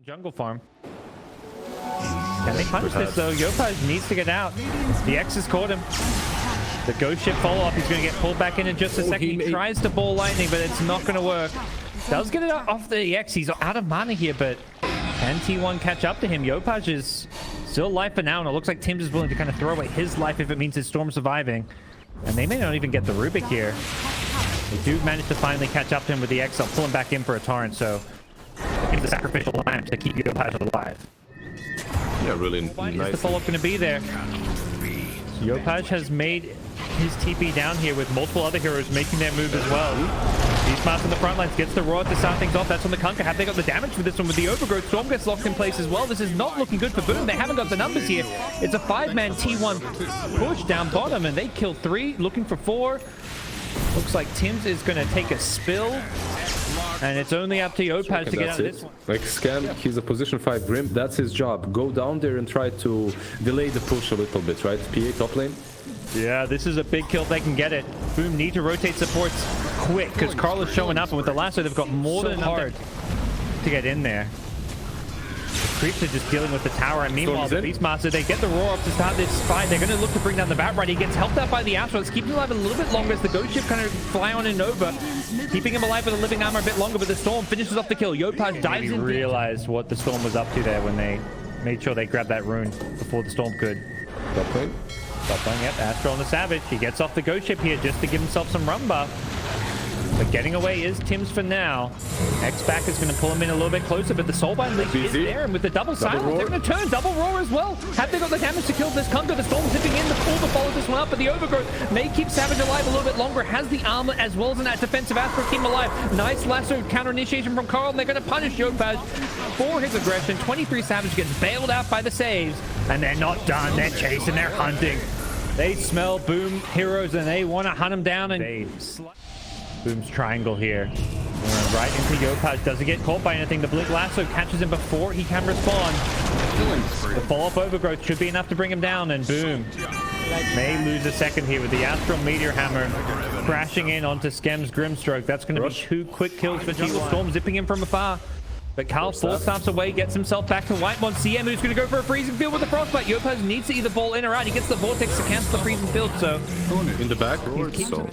Jungle farm. Can they punish this though? Yopaj needs to get out. The X has caught him. The ghost ship follow-up. He's going to get pulled back in just a second. He tries to ball lightning, but it's not going to work. Does get it off the X. He's out of mana here, but can T1 catch up to him? Yopaj is still alive for now, and it looks like Tim's is willing to kind of throw away his life if it means his Storm surviving. And they may not even get the Rubik here. They do manage to finally catch up to him with the X. They'll pull him back in for a torrent, so it's the sacrificial lamb to keep Yopaj alive. Yeah, really nice. Is the follow-up going to be there? So Yopaj has made his TP down here with multiple other heroes making their move as well. Beastmaster in the front lines gets the Roar to start things off. That's on the Kunkka. Have they got the damage for this one with the Overgrowth? Storm gets locked in place as well. This is not looking good for Boom. They haven't got the numbers here. It's a 5-man T1 push down bottom, and they kill 3, looking for 4. Looks like Tim's is going to take a spill, and it's only up to Yopaj to get out of this one. Like Scam, he's a position 5 Grim. That's his job. Go down there and try to delay the push a little bit, right? PA top lane. Yeah, this is a big kill if they can get it. Boom need to rotate supports quick because Carl is showing up, and with the lasso they've got more than hard to get in there. The creeps are just dealing with the tower, and meanwhile the Beastmaster, they get the Roar up to start this fight. They're going to look to bring down the Batright. He gets helped out by the Astro. It's keeping him alive a little bit longer as the Ghost Ship kind of fly on and over, keeping him alive with a living armor a bit longer, but the Storm finishes off the kill. Yopaj dives in. Realized what the Storm was up to there when they made sure they grabbed that rune before the Storm could. Top lane. Top lane, yep. Astro on the Savage. He gets off the Ghost Ship here just to give himself some run buff. But getting away is Tim's for now. X-Back is going to pull him in a little bit closer, but the Soulbind Leech is there, and with the double silence, they're going to turn double Roar as well. Have they got the damage to kill this Kunkka? The Storm zipping in, the pull to follow this one up, but the Overgrowth may keep Savage alive a little bit longer, has the armor as well as in that defensive Astro keep him alive. Nice lasso counter initiation from Carl, and they're going to punish Yopaj for his aggression. 23Savage gets bailed out by the saves, and they're not done. They're chasing, they're hunting. They smell Boom heroes, and they want to hunt them down, and Boom's triangle here. Right into Yopaj. Doesn't get caught by anything. The Blink Lasso catches him before he can respond. The follow-up Overgrowth should be enough to bring him down, and Boom may lose a second here with the Astral Meteor Hammer crashing in onto Skem's Grimstroke. That's going to be 2 quick kills for T1. Storm zipping in from afar. But Carl 4 stops away, gets himself back to Whitemon. CM who's going to go for a freezing field with the Frostbite. Yopaj needs to either ball in or out. He gets the Vortex to cancel the freezing field, so in the back, so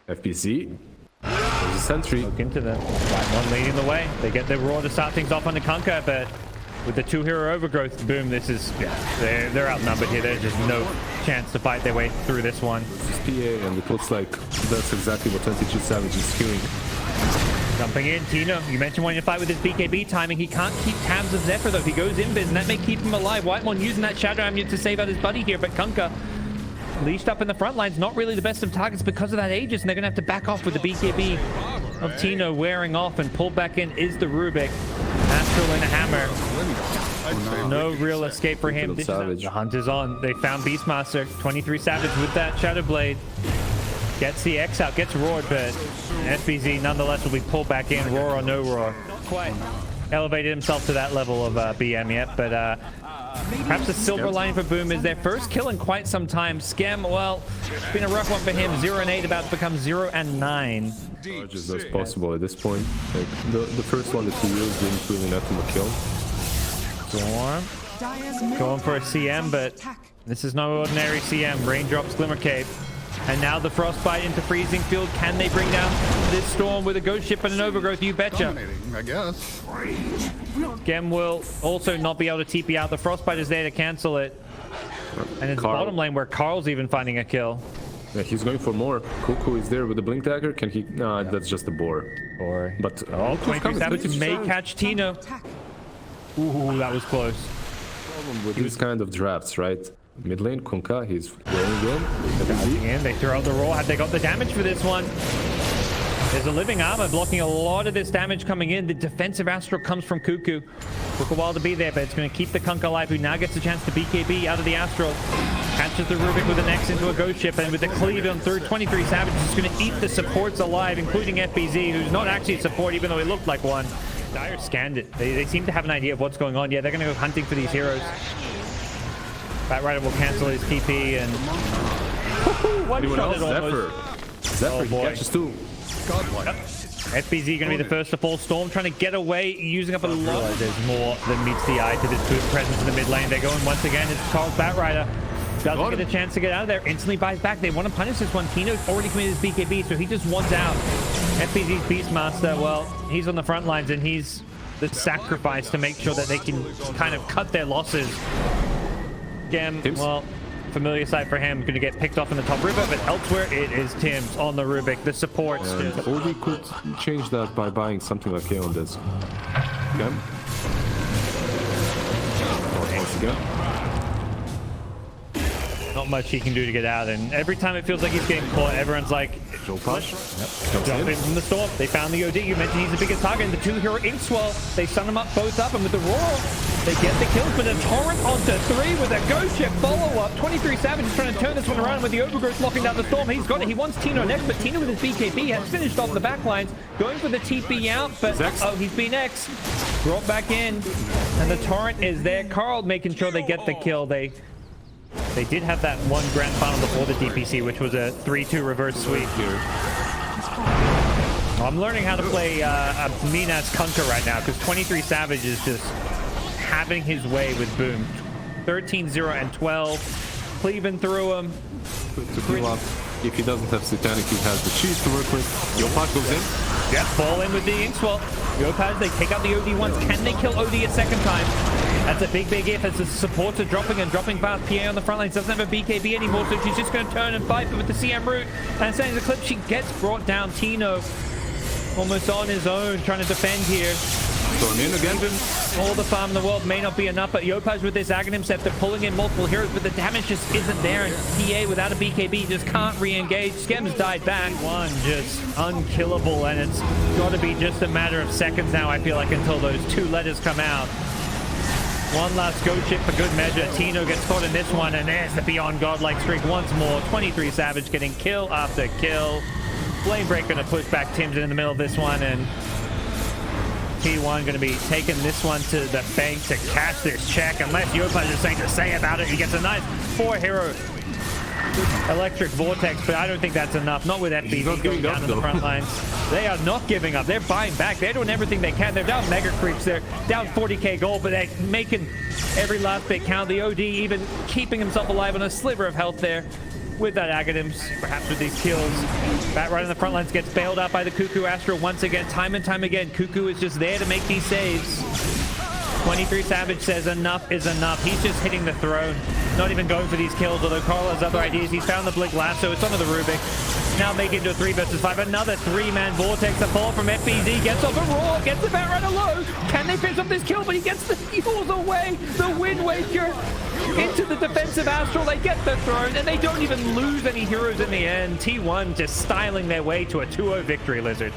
FPC. There's a sentry. Look into the Whitemon leading the way. They get their Roar to start things off on the Kunkka, but with the 2-hero Overgrowth, Boom, this is, they're outnumbered here. There's just no chance to fight their way through this one. This is PA, and it looks like that's exactly what 23Savage is doing. Jumping in, Tino, you mentioned wanting to fight with his BKB timing. He can't keep tabs of Zephyr though. If he goes invis, and that may keep him alive. Whitemon using that Shadow Amulet to save out his buddy here, but Kunkka leashed up in the front lines, not really the best of targets because of that Aegis, and they're going to have to back off with the BKB of Tino wearing off, and pulled back in is the Rubik. Astral and a Hammer. No real escape for him. The hunt is on. They found Beastmaster. 23Savage with that Shadow Blade. Gets the X out, gets roared, but SBZ nonetheless will be pulled back in, Roar or no Roar. Not quite elevated himself to that level of BM yet, but perhaps a silver lining for Boom is their first kill in quite some time. Scam, well, it's been a rough one for him. 0-8, about to become 0-9. As as possible at this point. Like the first one that he used didn't really net him a kill. Storm going for a CM, but this is no ordinary CM. Raindrops, Glimmer Cape. And now the Frostbite into freezing field. Can they bring down this Storm with a Ghost Ship and an Overgrowth? You betcha. I guess. Gem will also not be able to TP out. The Frostbite is there to cancel it. And it's the bottom lane where Carl's even finding a kill. Yeah, he's going for more. Cuckoo is there with the Blink Dagger. Can he? No, that's just a boar. But 23Savage may catch Tino. Ooh, that was close. Problem with these kind of drafts, right? Mid lane, Kunkka, he's wearing in. They throw out the Roar. Have they got the damage for this one? There's a living armor blocking a lot of this damage coming in. The defensive Astro comes from Cuckoo. Took a while to be there, but it's going to keep the Kunkka alive, who now gets a chance to BKB out of the Astro. Catches the Rubik with an X into a Ghost Ship, and with the cleave on third, 23Savage is going to eat the supports alive, including FBZ, who's not actually a support, even though he looked like one. Dire scanned it. They seem to have an idea of what's going on. Yeah, they're going to go hunting for these heroes. Batrider will cancel his TP, and one shot it almost. Zephyr, he catches 2. Godlike. FBZ going to be the first to fall. Storm trying to get away, using up a lot. There's more than meets the eye to this Boom presence in the mid lane. They're going once again. It's Carl's Batrider. Doesn't get a chance to get out of there. Instantly buys back. They want to punish this one. Tino's already committed his BKB, so he just wants out. FBZ's Beastmaster, well, he's on the front lines, and he's the sacrifice to make sure that they can kind of cut their losses. Gem, well, familiar sight for him. Going to get picked off in the top river, but elsewhere it is Tim's on the Rubik. The supports. Ovi could change that by buying something like here on this. Gem. Once again. Not much he can do to get out, and every time it feels like he's getting caught, everyone's like, jump in from the storm. They found the OD. You mentioned he's the biggest target, and the two-hero Inkswell, they stun him up, both up, and with the roar, they get the kills, but a torrent onto 3 with a ghost ship follow-up. 23Savage is trying to turn this one around with the overgrowth locking down the storm. He's got it. He wants Tino next, but Tino with his BKB has finished off the back lines, going for the TP out, but oh, he's been X. Brought back in, and the torrent is there. Carl making sure they get the kill. They did have that one grand final before the DPC, which was a 3-2 reverse sweep. I'm learning how to play a mean-ass Kunkka right now, because 23Savage is just having his way with Boom. 13-0 and 12, cleaving through him. To pull up. If he doesn't have Satanic, he has the cheese to work with. Yopaj goes in. Yeah, fall in with the Inkswell. Yopaj, they take out the OD once. Can they kill OD a second time? That's a big if, as the supports are dropping and dropping fast. PA on the front lines doesn't have a BKB anymore, so she's just going to turn and fight, but with the CM route and sending the clip, she gets brought down. Tino almost on his own, trying to defend here. Going in again. All the farm in the world may not be enough, but Yopaj with this Aghanim Scepter pulling in multiple heroes, but the damage just isn't there, and PA without a BKB just can't re-engage. Skems died back. One just unkillable, and it's got to be just a matter of seconds now, I feel like, until those 2 letters come out. One last ghost ship for good measure. Tino gets caught in this one, and there's the Beyond Godlike streak once more. 23Savage getting kill after kill. Flamebreak going to push back Tim's in the middle of this one, and T1 going to be taking this one to the bank to cash this check. Unless Yopaj has something to say about it, he gets a nice 4-hero electric vortex, but I don't think that's enough. Not with FBZ going down in the front lines. They are not giving up. They're buying back. They're doing everything they can. They're down mega creeps. They're down 40k gold, but they're making every last bit count. The OD even keeping himself alive on a sliver of health there with that Aghanims, perhaps with these kills. Bat right in the front lines gets bailed out by the Cuckoo Astral once again. Time and time again, Cuckoo is just there to make these saves. 23Savage says enough is enough. He's just hitting the throne, not even going for these kills, although Carl has other ideas. He's found the Blink Lasso. It's onto the Rubik. Now make it into a 3 versus 5. Another 3-man vortex. A fall from FBZ. Gets off a roar. Gets the Batrider low. Can they finish off this kill? But he gets the heals away. The Wind Waker into the defensive Astral. They get the throne, and they don't even lose any heroes in the end. T1 just styling their way to a 2-0 victory, Lizard.